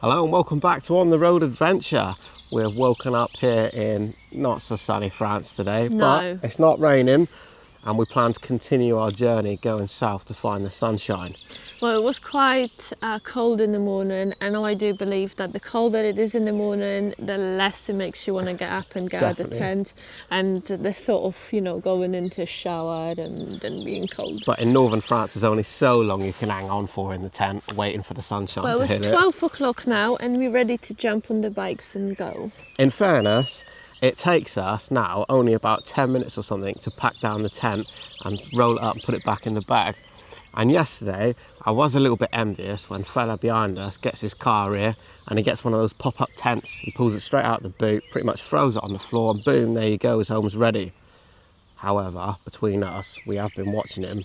Hello and welcome back to On the Road Adventure. We're woken up here in not so sunny France today, but it's not raining and we plan to continue our journey going south to find the sunshine. Well, it was quite cold in the morning, and I do believe that the colder it is in the morning, the less it makes you want to get up and get out of the tent. And the thought of, you know, going into a shower and then being cold. But in northern France, there's only so long you can hang on for in the tent, waiting for the sunshine to hit it. Well, it's 12 o'clock now, and we're ready to jump on the bikes and go. In fairness, it takes us now only about 10 minutes or something to pack down the tent and roll it up and put it back in the bag. And yesterday, I was a little bit envious when fella behind us gets his car here and he gets one of those pop-up tents. He pulls it straight out the boot, pretty much throws it on the floor, and boom, there you go, his home's ready. However, between us, we have been watching him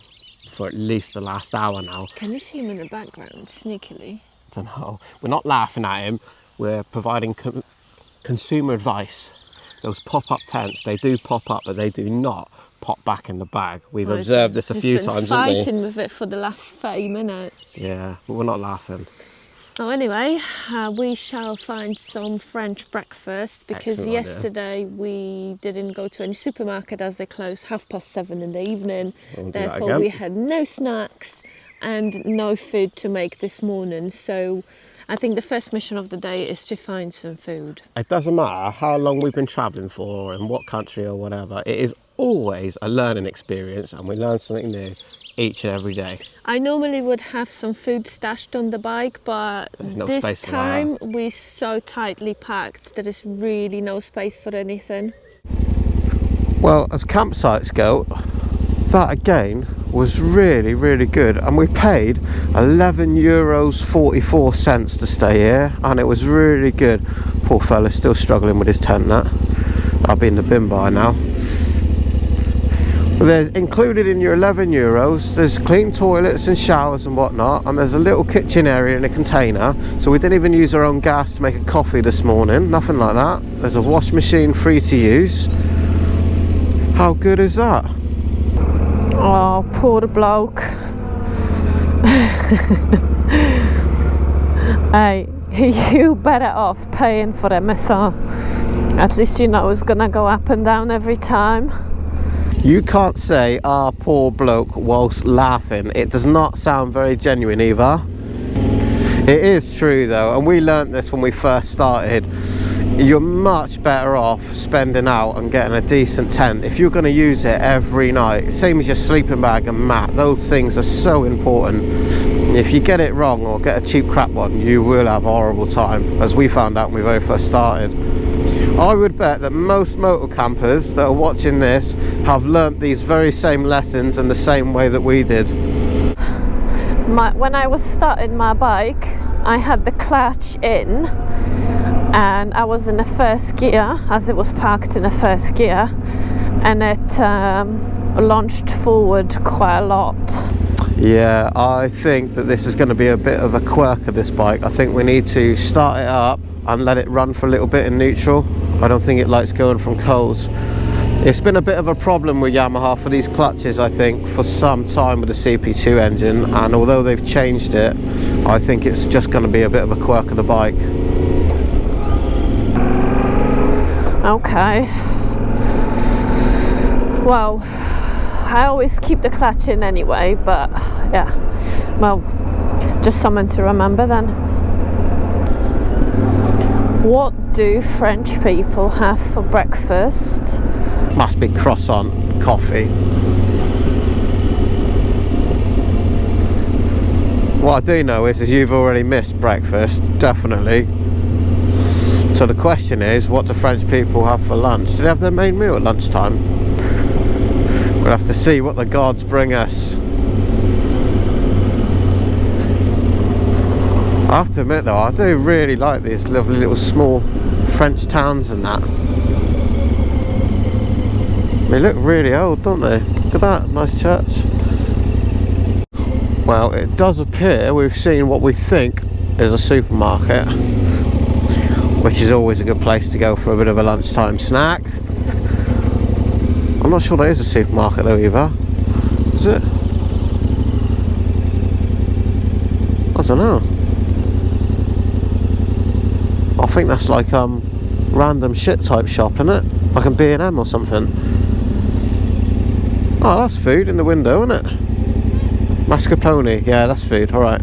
for at least the last hour now. Can you see him in the background, sneakily? I don't know. We're not laughing at him. We're providing consumer advice. Those pop-up tents, they do pop up, but they do not pop back in the bag. We've observed this a few times, haven't we? He's been fighting with it for the last 30 minutes. Yeah, but we're not laughing. Oh, anyway, we shall find some French breakfast because yesterday we didn't go to any supermarket as they closed 7:30 in the evening. Therefore, we had no snacks and no food to make this morning. So I think the first mission of the day is to find some food. It doesn't matter how long we've been travelling for, in what country or whatever, it is always a learning experience and we learn something new each and every day. I normally would have some food stashed on the bike, but this time we're so tightly packed there is really no space for anything. Well, as campsites go, that again was really, really good, and we paid €11.44 to stay here, and it was really good. Poor fella's still struggling with his tent. I'll be in the bin by now. There's included in your €11, there's clean toilets and showers and whatnot, and there's a little kitchen area in a container, so we didn't even use our own gas to make a coffee this morning, nothing like that. There's a wash machine free to use. How good is that? Oh, poor bloke. Hey, you better off paying for a massage. At least you know it's gonna go up and down every time. You can't say, "Ah, poor bloke," whilst laughing. It does not sound very genuine either. It is true though, and we learnt this when we first started. You're much better off spending out and getting a decent tent if you're going to use it every night. Same as your sleeping bag and mat. Those things are so important. If you get it wrong or get a cheap crap one, you will have a horrible time, as we found out when we very first started. I would bet that most motor campers that are watching this have learnt these very same lessons in the same way that we did. When I was starting my bike, I had the clutch in and I was in the first gear, as it was parked in the first gear, and it launched forward quite a lot. Yeah, I think that this is going to be a bit of a quirk of this bike. I think we need to start it up and let it run for a little bit in neutral. I don't think it likes going from cold. It's been a bit of a problem with Yamaha for these clutches, I think, for some time with the CP2 engine, and although they've changed it, I think it's just going to be a bit of a quirk of the bike. Okay. Well, I always keep the clutch in anyway, but yeah, well, just something to remember then. What do French people have for breakfast? Must be croissant coffee. What I do know is you've already missed breakfast, definitely. So the question is, what do French people have for lunch? Do they have their main meal at lunchtime? We'll have to see what the gods bring us. I have to admit though, I do really like these lovely little small French towns and that. They look really old, don't they? Look at that, nice church. Well, it does appear we've seen what we think is a supermarket, which is always a good place to go for a bit of a lunchtime snack. I'm not sure there is a supermarket though either. Is it? I don't know. think that's like random shit type shop, isn't it? Like a B&M or something. Oh, that's food in the window, isn't it? Mascarpone, yeah, that's food, alright.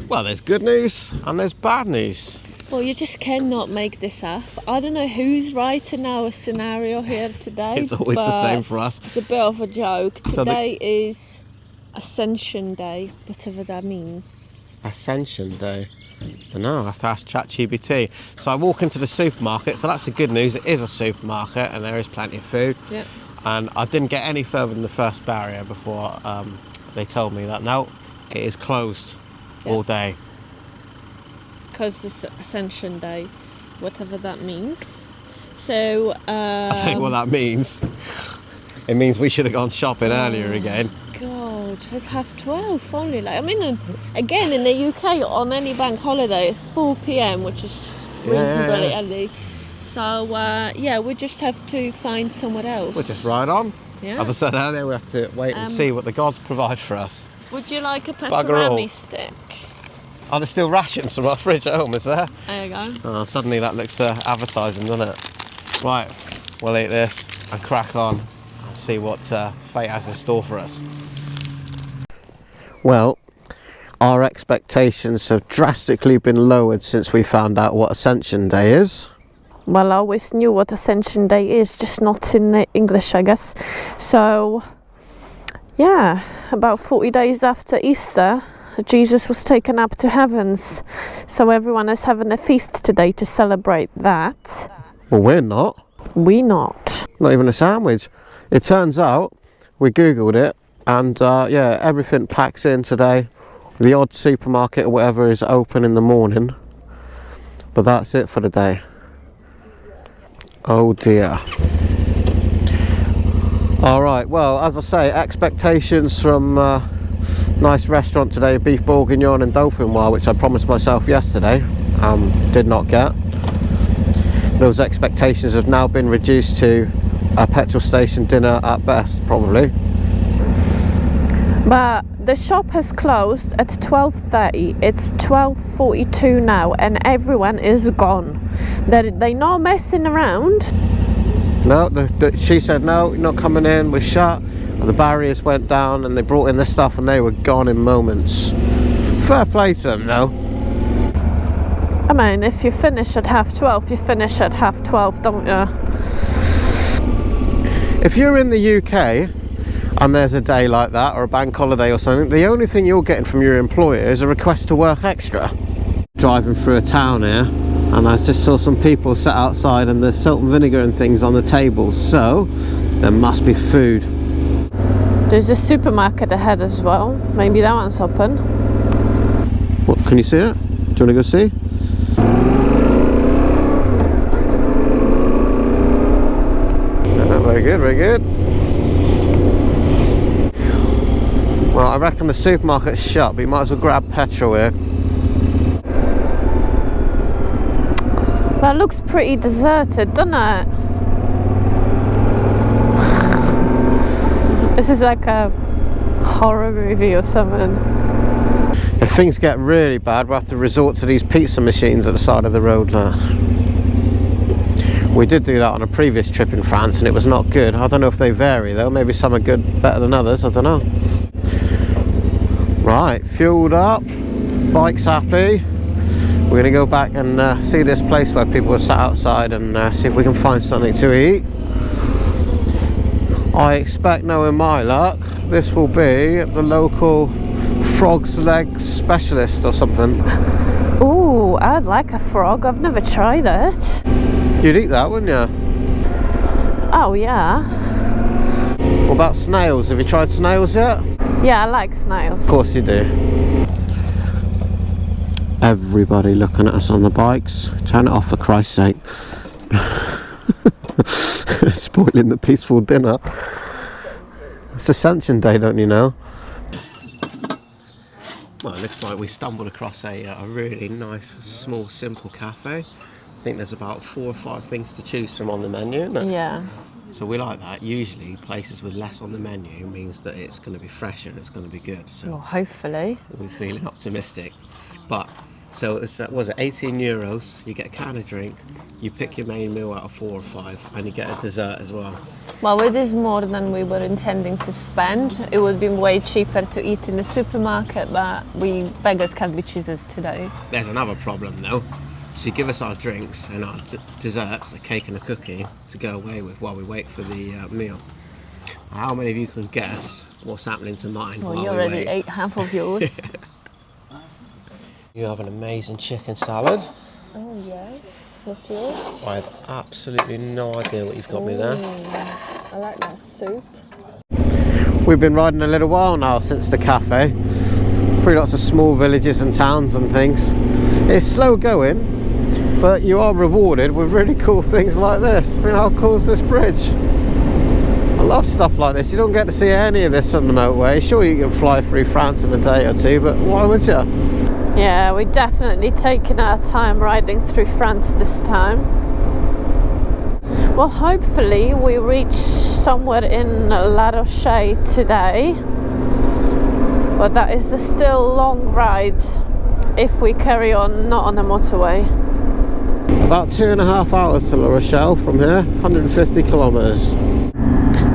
Well, there's good news and there's bad news. Well, you just cannot make this up. I don't know who's writing our scenario here today. It's always the same for us. It's a bit of a joke. Today is Ascension Day, whatever that means. Ascension Day? I don't know, I have to ask ChatGPT. So I walk into the supermarket, so that's the good news. It is a supermarket and there is plenty of food. Yeah. And I didn't get any further than the first barrier before they told me that no, it is closed all day. Because it's Ascension Day, whatever that means. So I'll tell you what that means. It means we should have gone shopping earlier again. God, it's 12:30 only. Like, I mean, again in the UK on any bank holiday it's 4 p.m, which is reasonably early. So yeah, we just have to find somewhere else. We'll just ride on. Yeah. As I said earlier, we have to wait and see what the gods provide for us. Would you like a pepperoni stick? Oh, there's still rations from our fridge at home, is there? There you go. Oh, suddenly that looks advertising, doesn't it? Right, we'll eat this and crack on and see what fate has in store for us. Well, our expectations have drastically been lowered since we found out what Ascension Day is. Well, I always knew what Ascension Day is, just not in English, I guess. So, yeah, about 40 days after Easter, Jesus was taken up to heavens. So everyone is having a feast today to celebrate that. Well, we're not. We not. Not even a sandwich. It turns out, we Googled it, and yeah, everything packs in today. The odd supermarket or whatever is open in the morning. But that's it for the day. Oh dear. Alright, well, as I say, expectations from nice restaurant today, beef bourguignon and dauphinoise, which I promised myself yesterday, did not get. Those expectations have now been reduced to a petrol station dinner at best, probably. But the shop has closed at 12:30. It's 12:42 now and everyone is gone. They're not messing around. No, she said no, you're not coming in, we're shut. And the barriers went down and they brought in the stuff and they were gone in moments. Fair play to them, though. I mean, if you finish at 12:30, you finish at 12:30, don't you? If you're in the UK and there's a day like that or a bank holiday or something, the only thing you're getting from your employer is a request to work extra. Driving through a town here and I just saw some people sat outside and there's salt and vinegar and things on the tables, so there must be food. There's a supermarket ahead as well. Maybe that one's open. What, can you see it? Do you want to go see? Very good, very good. Well, I reckon the supermarket's shut, but you might as well grab petrol here. That looks pretty deserted, doesn't it? This is like a horror movie or something. If things get really bad, we'll have to resort to these pizza machines at the side of the road now. We did do that on a previous trip in France and it was not good. I don't know if they vary though, maybe some are good, better than others, I don't know. Right, fueled up, bike's happy. We're going to go back and see this place where people are sat outside and see if we can find something to eat. I expect, knowing my luck, this will be the local frog's legs specialist or something. Ooh, I'd like a frog, I've never tried it. You'd eat that, wouldn't you? Oh yeah. What about snails? Have you tried snails yet? Yeah, I like snails. Of course you do. Everybody looking at us on the bikes. Turn it off for Christ's sake. Spoiling the peaceful dinner. It's Ascension Day, don't you know? Well, it looks like we stumbled across a really nice, small, simple cafe. I think there's about 4 or 5 things to choose from on the menu, isn't it? Yeah. So we like that. Usually places with less on the menu means that it's going to be fresh and it's going to be good. So well, hopefully. we're feeling optimistic. But So it's, was it €18? You get a can of drink, you pick your main meal out of 4 or 5, and you get a dessert as well. Well, it is more than we were intending to spend. It would be way cheaper to eat in the supermarket, but we beggars can't be choosers today. There's another problem though. She give us our drinks and our desserts, a cake and a cookie, to go away with while we wait for the meal. How many of you can guess what's happening to mine Well, while you we already wait? ate half of yours. You have an amazing chicken salad. Oh, yeah. What's yours? I have absolutely no idea what you've got me there. I like that soup. We've been riding a little while now since the cafe, through lots of small villages and towns and things. It's slow going, but you are rewarded with really cool things like this. I mean, how cool is this bridge? I love stuff like this. You don't get to see any of this on the motorway. Sure, you can fly through France in a day or two, but why would you? Yeah, we're definitely taking our time riding through France this time. Well, hopefully we reach somewhere in La Rochelle today, but that is a still long ride if we carry on not on the motorway. About 2.5 hours to La Rochelle from here, 150 kilometres.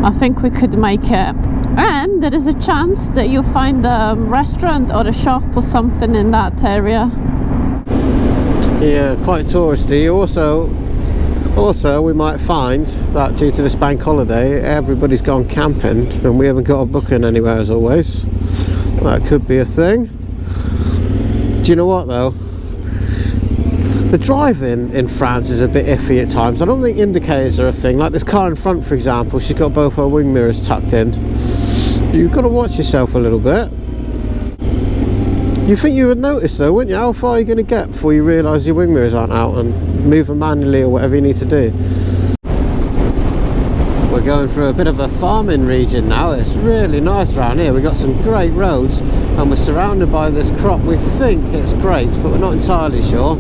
I think we could make it. And there is a chance that you'll find a restaurant or a shop or something in that area. Yeah, quite touristy. Also, we might find that due to this bank holiday, everybody's gone camping and we haven't got a booking anywhere as always. That could be a thing. Do you know what though? The driving in France is a bit iffy at times. I don't think indicators are a thing. Like this car in front, for example, she's got both her wing mirrors tucked in. You've got to watch yourself a little bit. You think you would notice though, wouldn't you? How far are you going to get before you realise your wing mirrors aren't out and move them manually or whatever you need to do? We're going through a bit of a farming region now. It's really nice around here. We've got some great roads and we're surrounded by this crop. We think it's grapes, but we're not entirely sure.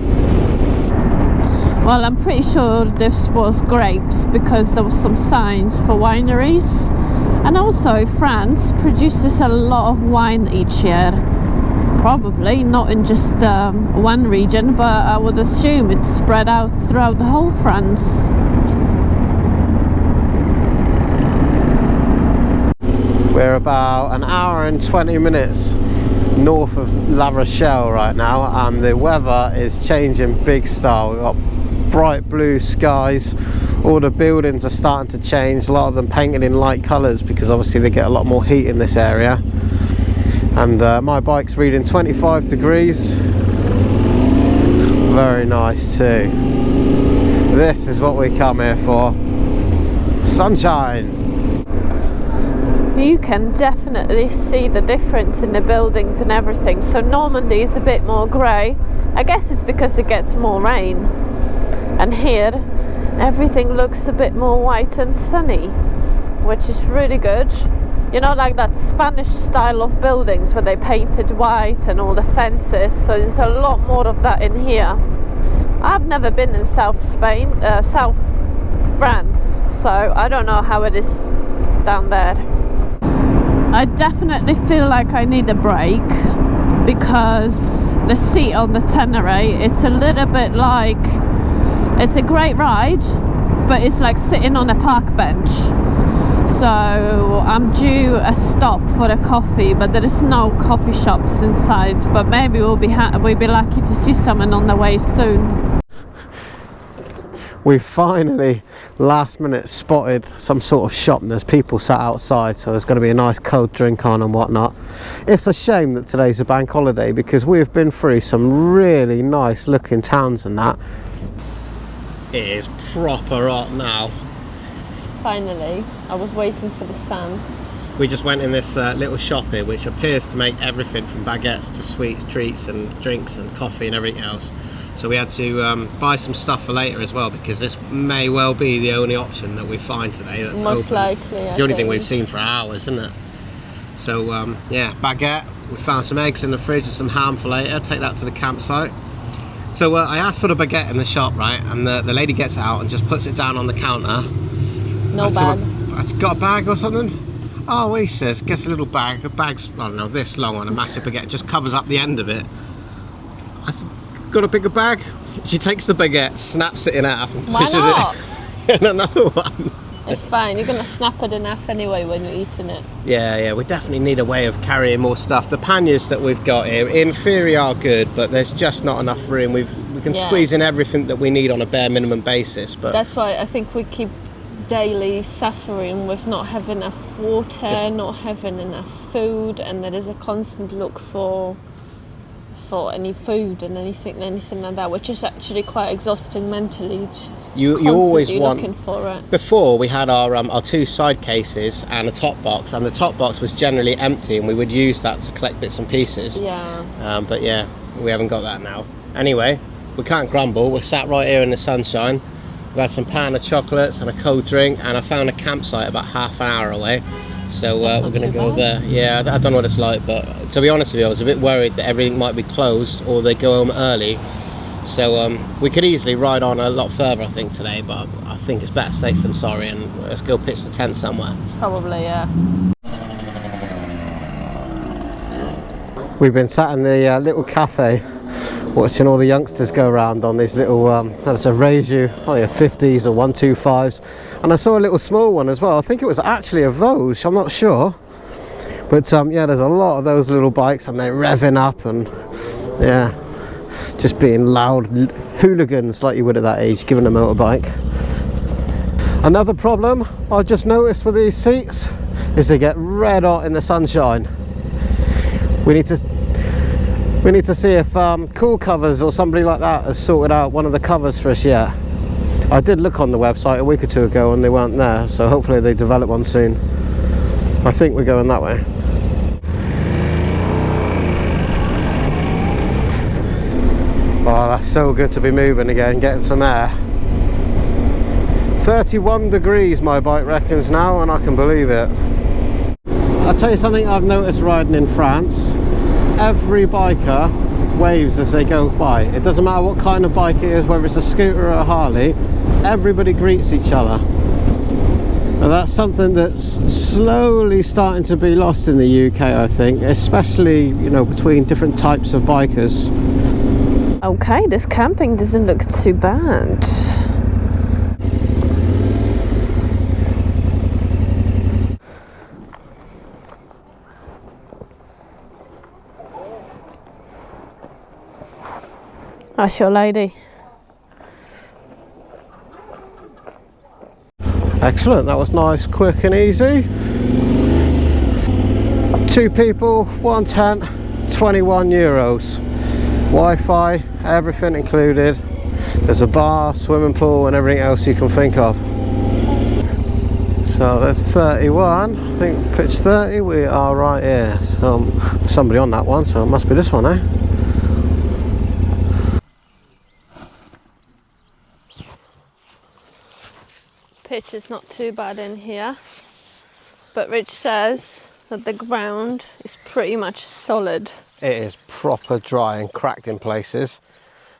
Well, I'm pretty sure this was grapes because there was some signs for wineries. And also France produces a lot of wine each year. Probably not in just one region, but I would assume it's spread out throughout the whole France. We're about an hour and 20 minutes north of La Rochelle right now, and the weather is changing big style. We've got bright blue skies. All the buildings are starting to change, a lot of them painted in light colours because obviously they get a lot more heat in this area. And my bike's reading 25 degrees. Very nice too. This is what we come here for. Sunshine. You can definitely see the difference in the buildings and everything. So Normandy is a bit more grey. I guess it's because it gets more rain. And here everything looks a bit more white and sunny, which is really good. You know, like that Spanish style of buildings where they painted white and all the fences. So there's a lot more of that in here. I've never been in South France, so I don't know how it is down there. I definitely feel like I need a break because the seat on the Tenere, it's a little bit like, it's a great ride, but it's like sitting on a park bench. So I'm due a stop for a coffee, but there is no coffee shops inside. But maybe we'll be lucky to see someone on the way soon. We finally last minute spotted some sort of shop and there's people sat outside, so there's going to be a nice cold drink on and whatnot. It's a shame that today's a bank holiday because we've been through some really nice looking towns and that. It is proper hot now. Finally, I was waiting for the sun. We just went in this little shop here which appears to make everything from baguettes to sweets, treats and drinks and coffee and everything else. So we had to buy some stuff for later as well because this may well be the only option that we find today that's most open. Likely. It's the only thing we've seen for hours, isn't it? So yeah, baguette. We found some eggs in the fridge and some ham for later. Take that to the campsite. So I asked for the baguette in the shop, right? And the lady gets it out and just puts it down on the counter. No bag. It's got a bag or something? Oh, he says, gets a little bag. The bag's, I don't know, this long on a massive baguette. Just covers up the end of it. I said, got a bigger bag? She takes the baguette, snaps it in half, and Why pushes not? it in another one. It's fine, you're going to snap it in half anyway when you're eating it. Yeah, we definitely need a way of carrying more stuff. The panniers that we've got here, in theory, are good, but there's just not enough room. We can squeeze in everything that we need on a bare minimum basis. But that's why I think we keep daily suffering with not having enough water, not having enough food, and there is a constant look for any food and anything like that, which is actually quite exhausting mentally. Just you always want looking for it. Before we had our 2 side cases and a top box, and the top box was generally empty, and we would use that to collect bits and pieces. But yeah, we haven't got that now. Anyway, we can't grumble. We're sat right here in the sunshine. We've had some pan of chocolates and a cold drink, and I found a campsite about half an hour away. So we're going to go there. Yeah, I don't know what it's like, but to be honest with you, I was a bit worried that everything might be closed or they go home early. So we could easily ride on a lot further, I think, today, but I think it's better safe than sorry, and let's go pitch the tent somewhere. Probably, yeah. We've been sat in the little cafe watching all the youngsters go around on these little, that's a Reju, probably 50s or 125s, and I saw a little small one as well. I think it was actually a Vosges, I'm not sure, but yeah, there's a lot of those little bikes, and they're revving up, and yeah, just being loud hooligans like you would at that age, given a motorbike. Another problem I just noticed with these seats is they get red hot in the sunshine. We need to see if Cool Covers or somebody like that has sorted out one of the covers for us yet. I did look on the website a week or 2 ago and they weren't there, so hopefully they develop one soon. I think we're going that way. Oh, that's so good to be moving again, getting some air. 31 degrees my bike reckons now, and I can believe it. I'll tell you something I've noticed riding in France. Every biker waves as they go by. It doesn't matter what kind of bike it is, whether it's a scooter or a Harley, everybody greets each other. Now that's something that's slowly starting to be lost in the UK, I think, especially, you know, between different types of bikers. Okay, this camping doesn't look too bad. That's your lady. Excellent, that was nice, quick and easy. 2 people, 1 tent, 21 euros. Wi-Fi, everything included. There's a bar, swimming pool and everything else you can think of. So that's 31, I think pitch 30, we are right here. So somebody on that one, so it must be this one, eh? Pitch is not too bad in here, but Rich says that the ground is pretty much solid. It is proper dry and cracked in places,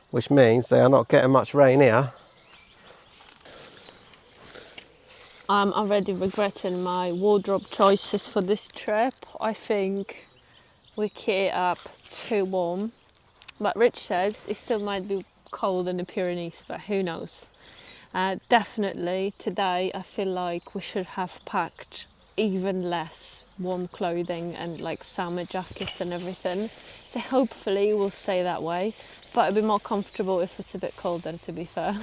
which means they are not getting much rain here. I'm already regretting my wardrobe choices for this trip. I think we gear up too warm, but Rich says it still might be cold in the Pyrenees, but who knows. Definitely today I feel like we should have packed even less warm clothing and like summer jackets and everything. So hopefully we'll stay that way, but it'll be more comfortable if it's a bit colder, to be fair.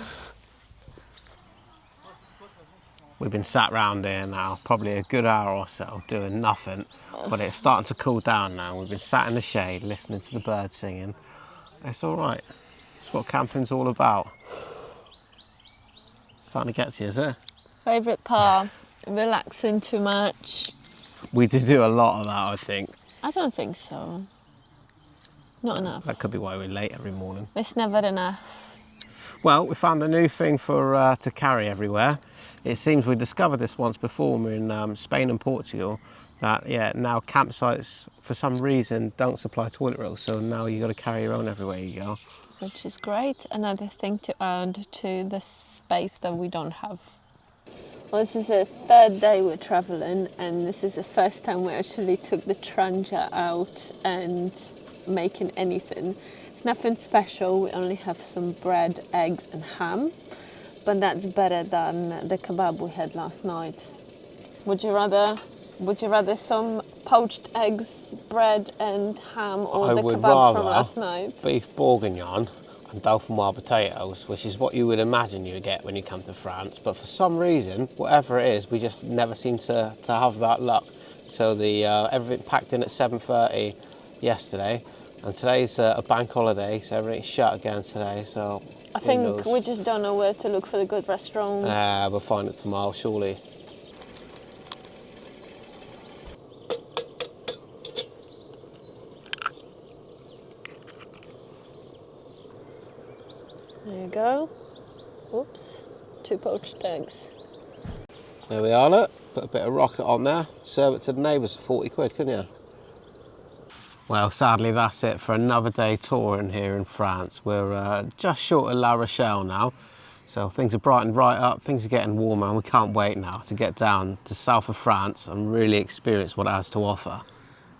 We've been sat round here now, probably a good hour or so, doing nothing, but it's starting to cool down now. We've been sat in the shade, listening to the birds singing. It's all right. It's what camping's all about. Starting to get to you, is it? Favourite part? Relaxing too much? We do a lot of that, I think. I don't think so. Not enough. That could be why we're late every morning. It's never enough. Well, we found a new thing for to carry everywhere. It seems we discovered this once before when we were in Spain and Portugal, that now campsites for some reason don't supply toilet rolls, so now you got to carry your own everywhere you go. Which is great. Another thing to add to the space that we don't have. Well, this is the 3rd day we're traveling, and this is the first time we actually took the Trangia out and making anything. It's nothing special. We only have some bread, eggs and ham. But that's better than the kebab we had last night. Would you rather some poached eggs, bread and ham, or the kebab from last night? Beef bourguignon and dauphinoise potatoes, which is what you would imagine you would get when you come to France. But for some reason, whatever it is, we just never seem to have that luck. So everything packed in at 7:30 yesterday, and today's a bank holiday, so everything's shut again today. So I think we just don't know where to look for the good restaurants. We'll find it tomorrow, surely. There you go. Oops, 2 poached eggs. There we are, look. Put a bit of rocket on there. Serve it to the neighbours for 40 quid, couldn't you? Well, sadly, that's it for another day touring here in France. We're just short of La Rochelle now. So things are brightening right up, things are getting warmer, and we can't wait now to get down to south of France and really experience what it has to offer.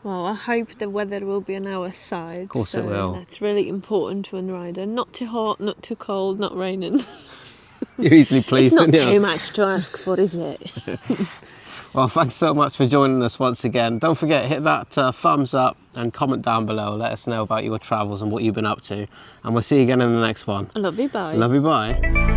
Well, I hope the weather will be on our side. Of course it will. That's really important to a rider. Not too hot, not too cold, not raining. You're easily pleased, it's not aren't you? too much to ask for, is it? Well, thanks so much for joining us once again. Don't forget, hit that thumbs up and comment down below. Let us know about your travels and what you've been up to. And we'll see you again in the next one. I love you, bye. Love you, bye.